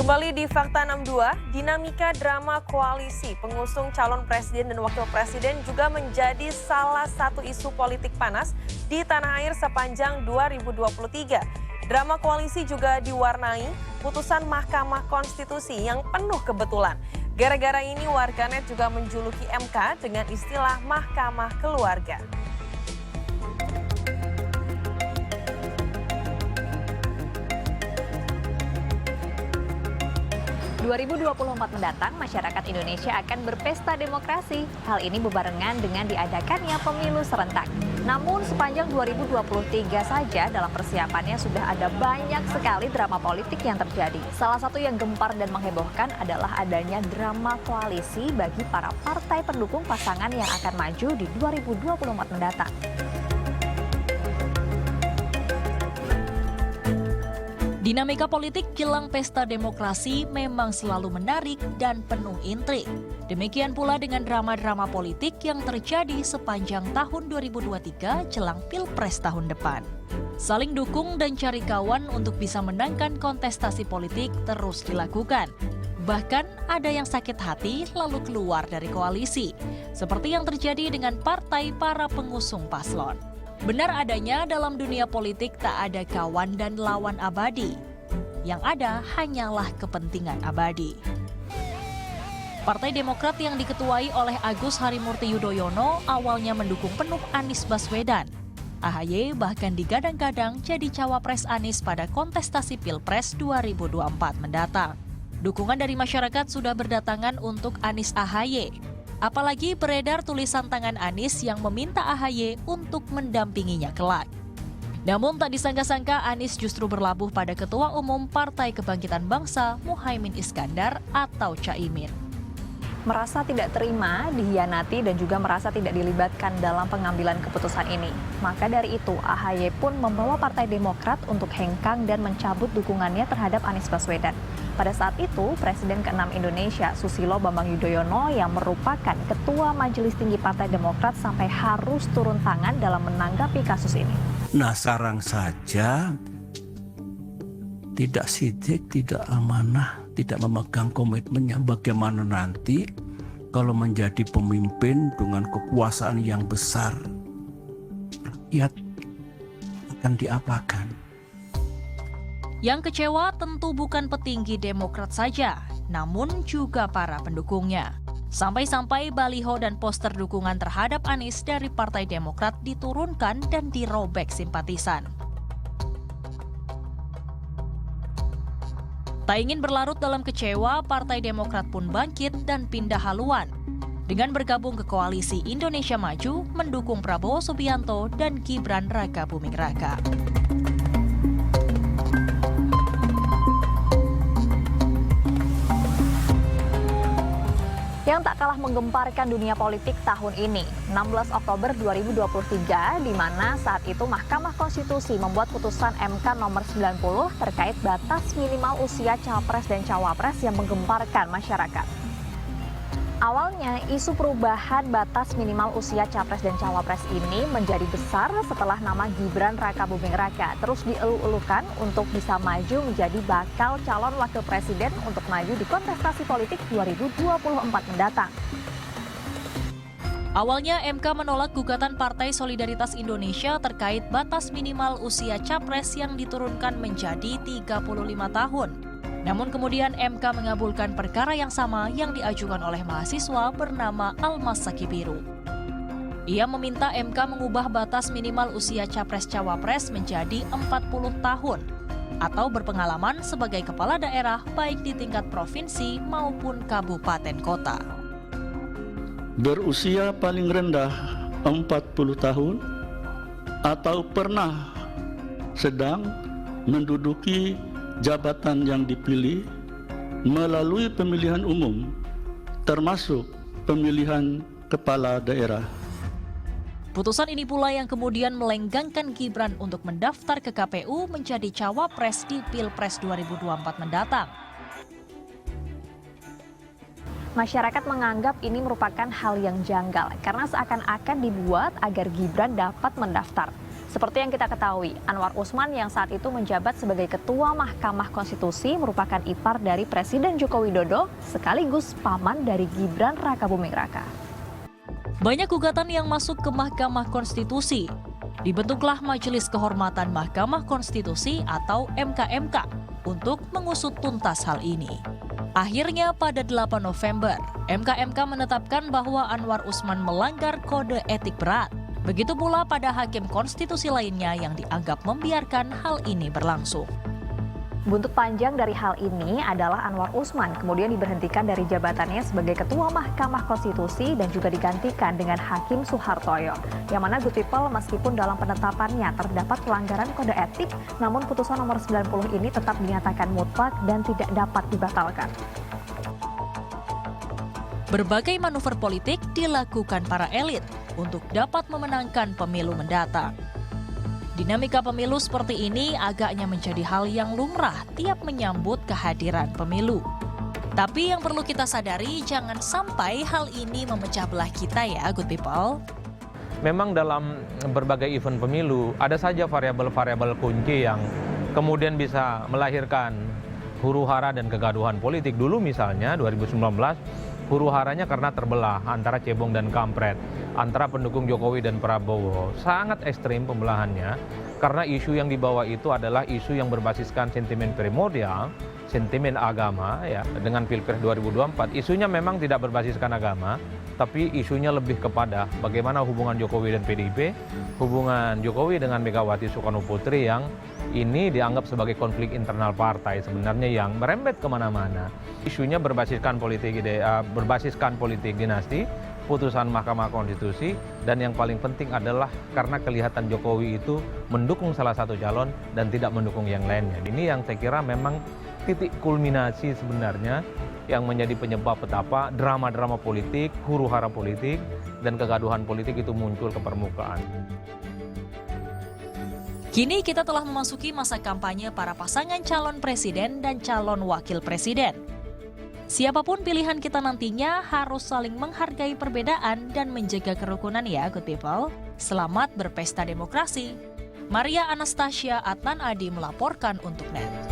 Kembali di Fakta 62, dinamika drama koalisi pengusung calon presiden dan wakil presiden juga menjadi salah satu isu politik panas di tanah air sepanjang 2023. Drama koalisi juga diwarnai putusan Mahkamah Konstitusi yang penuh kebetulan. Gara-gara ini warganet juga menjuluki MK dengan istilah Mahkamah Keluarga. 2024 mendatang, masyarakat Indonesia akan berpesta demokrasi. Hal ini berbarengan dengan diadakannya pemilu serentak. Namun sepanjang 2023 saja dalam persiapannya sudah ada banyak sekali drama politik yang terjadi. Salah satu yang gempar dan menghebohkan adalah adanya drama koalisi bagi para partai pendukung pasangan yang akan maju di 2024 mendatang. Dinamika politik jelang pesta demokrasi memang selalu menarik dan penuh intrik. Demikian pula dengan drama-drama politik yang terjadi sepanjang tahun 2023 jelang Pilpres tahun depan. Saling dukung dan cari kawan untuk bisa menangkan kontestasi politik terus dilakukan. Bahkan ada yang sakit hati lalu keluar dari koalisi, seperti yang terjadi dengan partai para pengusung paslon. Benar adanya dalam dunia politik tak ada kawan dan lawan abadi. Yang ada hanyalah kepentingan abadi. Partai Demokrat yang diketuai oleh Agus Harimurti Yudhoyono awalnya mendukung penuh Anies Baswedan. AHY bahkan digadang-gadang jadi cawapres Anies pada kontestasi Pilpres 2024 mendatang. Dukungan dari masyarakat sudah berdatangan untuk Anies AHY. Apalagi beredar tulisan tangan Anies yang meminta AHY untuk mendampinginya kelak. Namun tak disangka-sangka Anies justru berlabuh pada Ketua Umum Partai Kebangkitan Bangsa Muhaimin Iskandar atau Caimin. Merasa tidak terima, dihianati dan juga merasa tidak dilibatkan dalam pengambilan keputusan ini. Maka dari itu AHY pun membawa Partai Demokrat untuk hengkang dan mencabut dukungannya terhadap Anies Baswedan. Pada saat itu, Presiden ke-6 Indonesia Susilo Bambang Yudhoyono yang merupakan Ketua Majelis Tinggi Partai Demokrat sampai harus turun tangan dalam menanggapi kasus ini. Nah, sekarang saja tidak sidik, tidak amanah, tidak memegang komitmennya bagaimana nanti kalau menjadi pemimpin dengan kekuasaan yang besar, rakyat akan diapakan? Yang kecewa tentu bukan petinggi Demokrat saja, namun juga para pendukungnya. Sampai-sampai baliho dan poster dukungan terhadap Anies dari Partai Demokrat diturunkan dan dirobek simpatisan. Tak ingin berlarut dalam kecewa, Partai Demokrat pun bangkit dan pindah haluan. Dengan bergabung ke koalisi Indonesia Maju, mendukung Prabowo Subianto dan Gibran Rakabuming Raka. Yang tak kalah menggemparkan dunia politik tahun ini, 16 Oktober 2023, di mana saat itu Mahkamah Konstitusi membuat putusan MK nomor 90 terkait batas minimal usia capres dan cawapres yang menggemparkan masyarakat. Awalnya, isu perubahan batas minimal usia capres dan cawapres ini menjadi besar setelah nama Gibran Rakabuming Raka terus dielu-elukan untuk bisa maju menjadi bakal calon wakil presiden untuk maju di kontestasi politik 2024 mendatang. Awalnya MK menolak gugatan Partai Solidaritas Indonesia terkait batas minimal usia capres yang diturunkan menjadi 35 tahun. Namun kemudian MK mengabulkan perkara yang sama yang diajukan oleh mahasiswa bernama Almas Sakibiru. Ia meminta MK mengubah batas minimal usia capres-cawapres menjadi 40 tahun atau berpengalaman sebagai kepala daerah baik di tingkat provinsi maupun kabupaten kota. Berusia paling rendah 40 tahun atau pernah sedang menduduki jabatan yang dipilih melalui pemilihan umum, termasuk pemilihan kepala daerah. Putusan ini pula yang kemudian melenggangkan Gibran untuk mendaftar ke KPU menjadi cawapres di Pilpres 2024 mendatang. Masyarakat menganggap ini merupakan hal yang janggal karena seakan-akan dibuat agar Gibran dapat mendaftar. Seperti yang kita ketahui, Anwar Usman yang saat itu menjabat sebagai Ketua Mahkamah Konstitusi merupakan ipar dari Presiden Joko Widodo sekaligus paman dari Gibran Rakabuming Raka. Banyak gugatan yang masuk ke Mahkamah Konstitusi. Dibentuklah Majelis Kehormatan Mahkamah Konstitusi atau MKMK untuk mengusut tuntas hal ini. Akhirnya pada 8 November, MKMK menetapkan bahwa Anwar Usman melanggar kode etik berat. Begitu pula pada hakim konstitusi lainnya yang dianggap membiarkan hal ini berlangsung. Buntut panjang dari hal ini adalah Anwar Usman kemudian diberhentikan dari jabatannya sebagai Ketua Mahkamah Konstitusi dan juga digantikan dengan Hakim Suhartoyo. Yang mana Good People meskipun dalam penetapannya terdapat pelanggaran kode etik, namun putusan nomor 90 ini tetap dinyatakan mutlak dan tidak dapat dibatalkan. Berbagai manuver politik dilakukan para elit untuk dapat memenangkan pemilu mendatang. Dinamika pemilu seperti ini agaknya menjadi hal yang lumrah tiap menyambut kehadiran pemilu. Tapi yang perlu kita sadari, jangan sampai hal ini memecah belah kita ya, Good People. Memang dalam berbagai event pemilu, ada saja variabel-variabel kunci yang kemudian bisa melahirkan huru-hara dan kegaduhan politik. Dulu misalnya 2019, huru-haranya karena terbelah antara cebong dan kampret, antara pendukung Jokowi dan Prabowo. Sangat ekstrim pembelahannya, karena isu yang dibawa itu adalah isu yang berbasiskan sentimen primordial, sentimen agama, ya. Dengan Pilpres 2024, isunya memang tidak berbasiskan agama, tapi isunya lebih kepada bagaimana hubungan Jokowi dan PDIP, hubungan Jokowi dengan Megawati Soekarno Putri yang ini dianggap sebagai konflik internal partai sebenarnya yang merembet kemana-mana. Isunya berbasiskan politik dinasti, putusan Mahkamah Konstitusi, dan yang paling penting adalah karena kelihatan Jokowi itu mendukung salah satu calon dan tidak mendukung yang lainnya. Ini yang saya kira memang titik kulminasi sebenarnya yang menjadi penyebab betapa drama-drama politik, huru-hara politik, dan kegaduhan politik itu muncul ke permukaan. Kini kita telah memasuki masa kampanye para pasangan calon presiden dan calon wakil presiden. Siapapun pilihan kita nantinya harus saling menghargai perbedaan dan menjaga kerukunan ya, Good People. Selamat berpesta demokrasi. Maria Anastasia Adnan Adi melaporkan untuk NET.